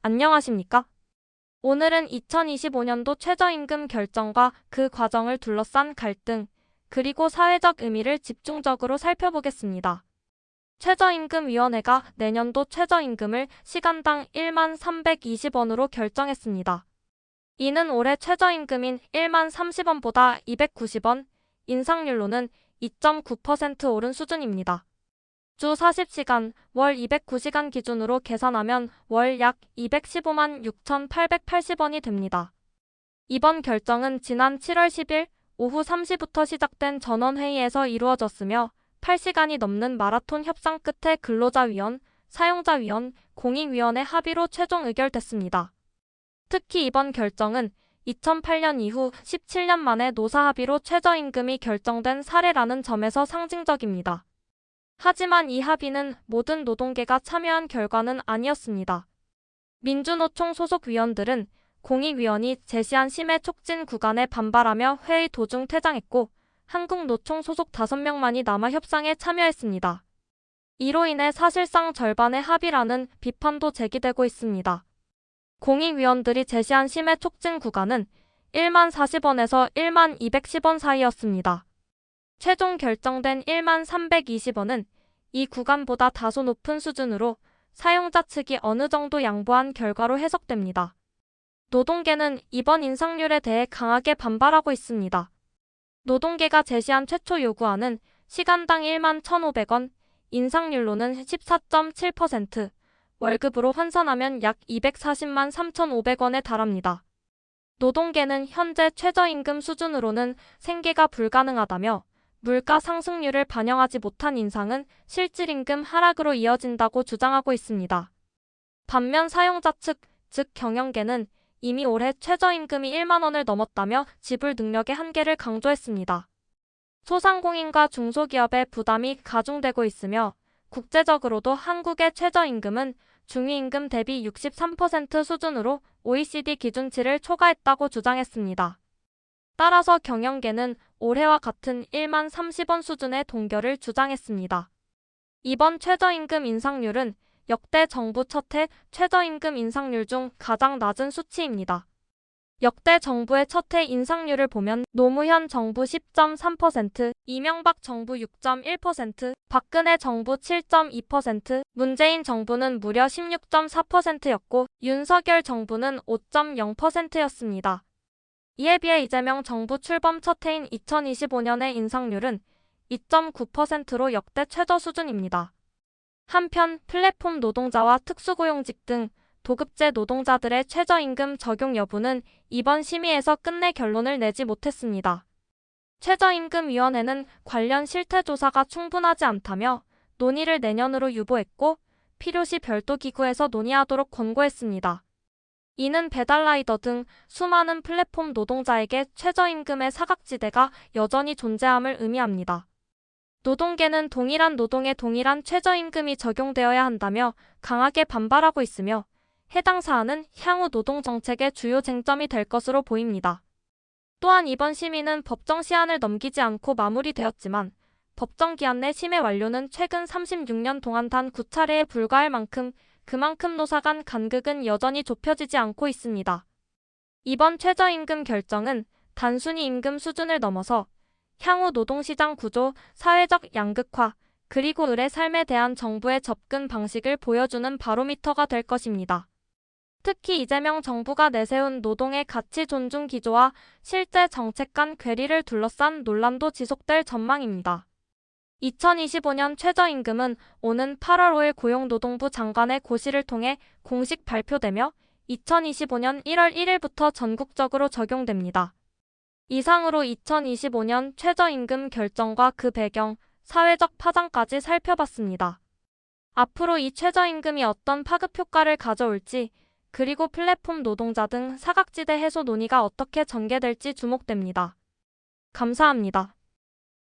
안녕하십니까? 오늘은 2025년도 최저임금 결정과 그 과정을 둘러싼 갈등, 그리고 사회적 의미를 집중적으로 살펴보겠습니다. 최저임금위원회가 내년도 최저임금을 시간당 1320원으로 결정했습니다. 이는 올해 최저임금인 1030원보다 290원, 인상률로는 2.9% 오른 수준입니다. 주 40시간, 월 209시간 기준으로 계산하면 월 약 215만 6,880원이 됩니다. 이번 결정은 지난 7월 10일 오후 3시부터 시작된 전원회의에서 이루어졌으며 8시간이 넘는 마라톤 협상 끝에 근로자위원, 사용자위원, 공익위원회 합의로 최종 의결됐습니다. 특히 이번 결정은 2008년 이후 17년 만에 노사 합의로 최저임금이 결정된 사례라는 점에서 상징적입니다. 하지만 이 합의는 모든 노동계가 참여한 결과는 아니었습니다. 민주노총 소속 위원들은 공익위원이 제시한 심해 촉진 구간에 반발하며 회의 도중 퇴장했고 한국노총 소속 5명만이 남아 협상에 참여했습니다. 이로 인해 사실상 절반의 합의라는 비판도 제기되고 있습니다. 공익위원들이 제시한 심해 촉진 구간은 1만 40원에서 1만 210원 사이였습니다. 최종 결정된 1만 320원은 이 구간보다 다소 높은 수준으로 사용자 측이 어느 정도 양보한 결과로 해석됩니다. 노동계는 이번 인상률에 대해 강하게 반발하고 있습니다. 노동계가 제시한 최초 요구안은 시간당 1만 1,500원, 인상률로는 14.7%, 월급으로 환산하면 약 240만 3,500원에 달합니다. 노동계는 현재 최저임금 수준으로는 생계가 불가능하다며 물가 상승률을 반영하지 못한 인상은 실질임금 하락으로 이어진다고 주장하고 있습니다. 반면 사용자 측, 즉 경영계는 이미 올해 최저임금이 1만 원을 넘었다며 지불 능력의 한계를 강조했습니다. 소상공인과 중소기업의 부담이 가중되고 있으며 국제적으로도 한국의 최저임금은 중위임금 대비 63% 수준으로 OECD 기준치를 초과했다고 주장했습니다. 따라서 경영계는 올해와 같은 1만 30원 수준의 동결을 주장했습니다. 이번 최저임금 인상률은 역대 정부 첫해 최저임금 인상률 중 가장 낮은 수치입니다. 역대 정부의 첫해 인상률을 보면 노무현 정부 10.3%, 이명박 정부 6.1%, 박근혜 정부 7.2%, 문재인 정부는 무려 16.4%였고 윤석열 정부는 5.0%였습니다. 이에 비해 이재명 정부 출범 첫 해인 2025년의 인상률은 2.9%로 역대 최저 수준입니다. 한편 플랫폼 노동자와 특수고용직 등 도급제 노동자들의 최저임금 적용 여부는 이번 심의에서 끝내 결론을 내지 못했습니다. 최저임금위원회는 관련 실태조사가 충분하지 않다며 논의를 내년으로 유보했고 필요시 별도 기구에서 논의하도록 권고했습니다. 이는 배달라이더 등 수많은 플랫폼 노동자에게 최저임금의 사각지대가 여전히 존재함을 의미합니다. 노동계는 동일한 노동에 동일한 최저임금이 적용되어야 한다며 강하게 반발하고 있으며 해당 사안은 향후 노동정책의 주요 쟁점이 될 것으로 보입니다. 또한 이번 심의는 법정 시한을 넘기지 않고 마무리되었지만 법정 기한 내 심의 완료는 최근 36년 동안 단 9차례에 불과할 만큼 그만큼 노사 간 간극은 여전히 좁혀지지 않고 있습니다. 이번 최저임금 결정은 단순히 임금 수준을 넘어서 향후 노동시장 구조, 사회적 양극화, 그리고 을의 삶에 대한 정부의 접근 방식을 보여주는 바로미터가 될 것입니다. 특히 이재명 정부가 내세운 노동의 가치 존중 기조와 실제 정책 간 괴리를 둘러싼 논란도 지속될 전망입니다. 2025년 최저임금은 오는 8월 5일 고용노동부 장관의 고시를 통해 공식 발표되며 2025년 1월 1일부터 전국적으로 적용됩니다. 이상으로 2025년 최저임금 결정과 그 배경, 사회적 파장까지 살펴봤습니다. 앞으로 이 최저임금이 어떤 파급 효과를 가져올지, 그리고 플랫폼 노동자 등 사각지대 해소 논의가 어떻게 전개될지 주목됩니다. 감사합니다.